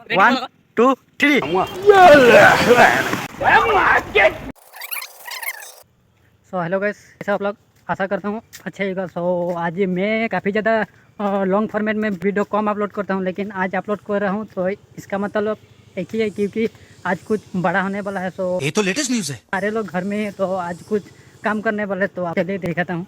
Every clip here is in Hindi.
1 2 3। हेलो गाइस, ऐसा आप लोग आशा करता हूँ अच्छा होगा। आज मैं काफ़ी ज़्यादा लॉन्ग फॉर्मेट में वीडियो कम अपलोड करता हूँ, लेकिन आज अपलोड कर रहा हूँ तो इसका मतलब एक ही है, क्योंकि आज कुछ बड़ा होने वाला है। ये तो लेटेस्ट न्यूज़ है। सारे लोग घर में हैं तो आज कुछ काम करने वाले, तो आप चलिए दिखाता हूँ।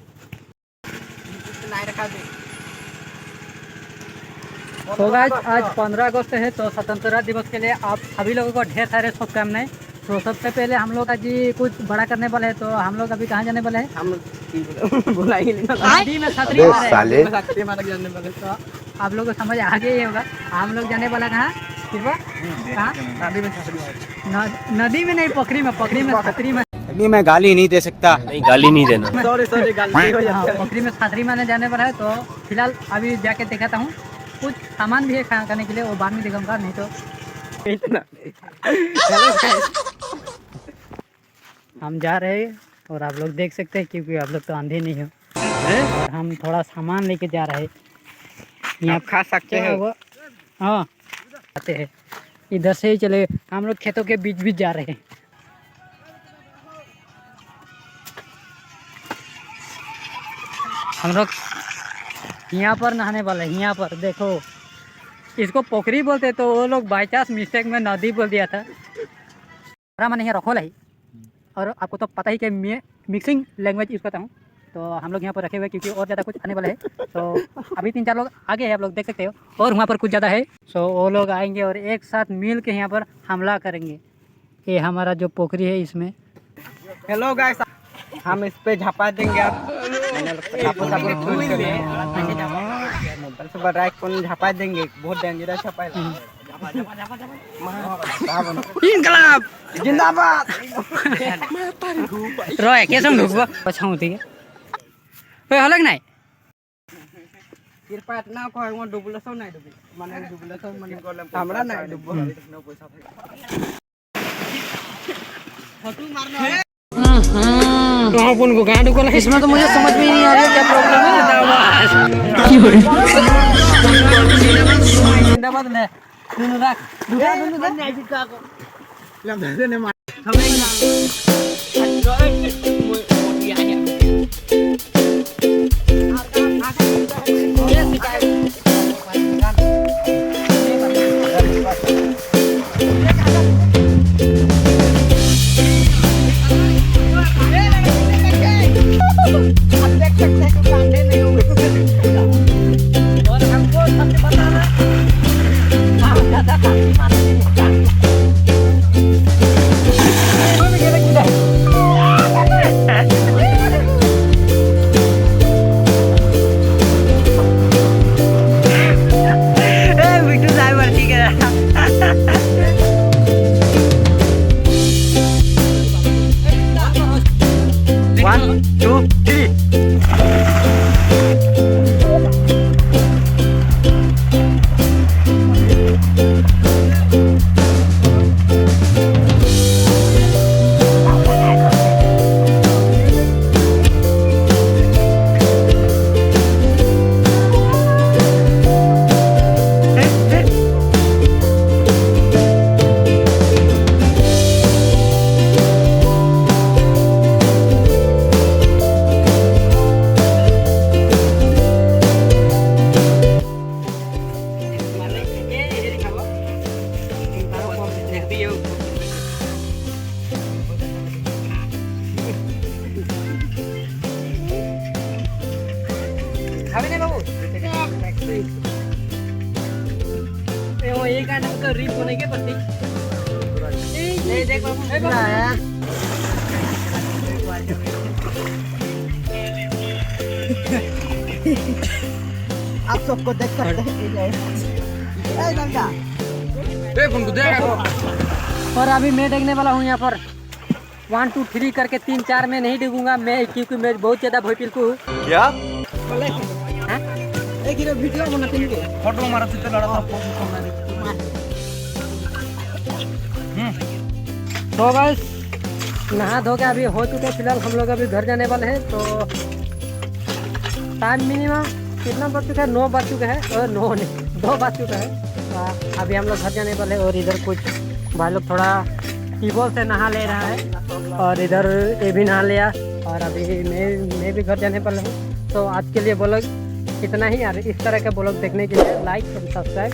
तो गाइस, आज 15 अगस्त है, तो स्वतंत्रता दिवस के लिए आप सभी लोगों को ढेर सारे शुभकामनाएं। तो सबसे पहले हम लोग आज कुछ बड़ा करने वाले हैं। तो हम लोग अभी कहाँ जाने वाले हैं? हम नदी में छतरी जाने वाले। तो आप लोग को समझ आ गया ही होगा हम लोग जाने वाला कहाँ? नदी में नहीं, पोखरी में छतरी में। अभी मैं गाली नहीं दे सकता। नहीं, गाली नहीं देना। सॉरी गाली हो जाती है। पोखरी में छतरी में जाने वाला है। तो फिलहाल अभी जाके दिखाता हूँ। कुछ सामान भी है खाना खाने के लिए, वो बाद में दिखाऊंगा, नहीं तो हम जा रहे हैं और आप लोग देख सकते हैं, क्योंकि आप लोग तो अंधे नहीं हो। और हम थोड़ा सामान लेके जा रहे हैं। यहाँ खा सकते हैं वो, हाँ आते हैं। इधर से ही चले, हम लोग खेतों के बीच बीच जा रहे हैं। हम लोग यहाँ पर नहाने वाले हैं। यहाँ पर देखो, इसको पोखरी बोलते, तो वो लोग बाई चांस मिस्टेक में नदी बोल दिया था। मैंने यहाँ रखोला ही, और आपको तो पता ही कि मैं मिक्सिंग लैंग्वेज यूज़ करता हूँ। तो हम लोग यहाँ पर रखे हुए, क्योंकि और ज़्यादा कुछ आने वाला है। तो अभी 3-4 लोग आगे हैं, आप लोग देख सकते हो, और वहाँ पर कुछ ज़्यादा है। सो वो लोग आएंगे और एक साथ मिल के यहाँ पर हमला करेंगे। ये हमारा जो पोखरी है, इसमें हेलो गाइस, हम इस पे झपा देंगे। आप कौन झपा देंगे, बहुत डेंजरस छपा है। इनकलाब जिंदाबाद। रोए कैसे ढुकबो पछाऊ ठीक है। ओए हलक নাই कृपा इतना को हम डुबले सो नहीं डुबले माने डुबले सो माने हमरा नहीं डुबो पैसा फोटो मारना है। तो अपन को कहां डुबल है, इसमें तो मुझे समझ में नहीं आ रहा क्या प्रॉब्लम है। जिंदाबाद ले दोनों रख दूसरा दोनों नहीं जिसका को लम दे ने मार एक आने को रीप होने के पत्ती ये देख बाबू है। आप सबको देख सकते हैं। और अभी मैं देखने वाला हूँ यहाँ पर 1 2 3 करके 3 4 में नहीं डूबूंगा मैं, क्योंकि मैं बहुत ज्यादा भोजपुर को हूँ। क्या एक वीडियो बनाते हैं, फोटो मारा तो लड़ा। तो बस नहा धो के अभी हो चुके, फिलहाल हम लोग अभी घर जाने वाले हैं। तो टाइम मिनिमम कितना बज चुका है? 9 बज चुका है, और 9 नहीं 2 बज चुका है। अभी हम लोग घर जाने वाले और इधर कुछ भाई लोग थोड़ा ट्यूबवेल से नहा ले रहा है और इधर ये भी नहा लिया और अभी मैं भी घर जाने वाला हूँ। तो आज के लिए ब्लॉग इतना ही यार। इस तरह के ब्लॉग देखने के लिए लाइक और सब्सक्राइब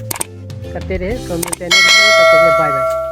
करते रहे। तो मिलते हैं, बाय बाय।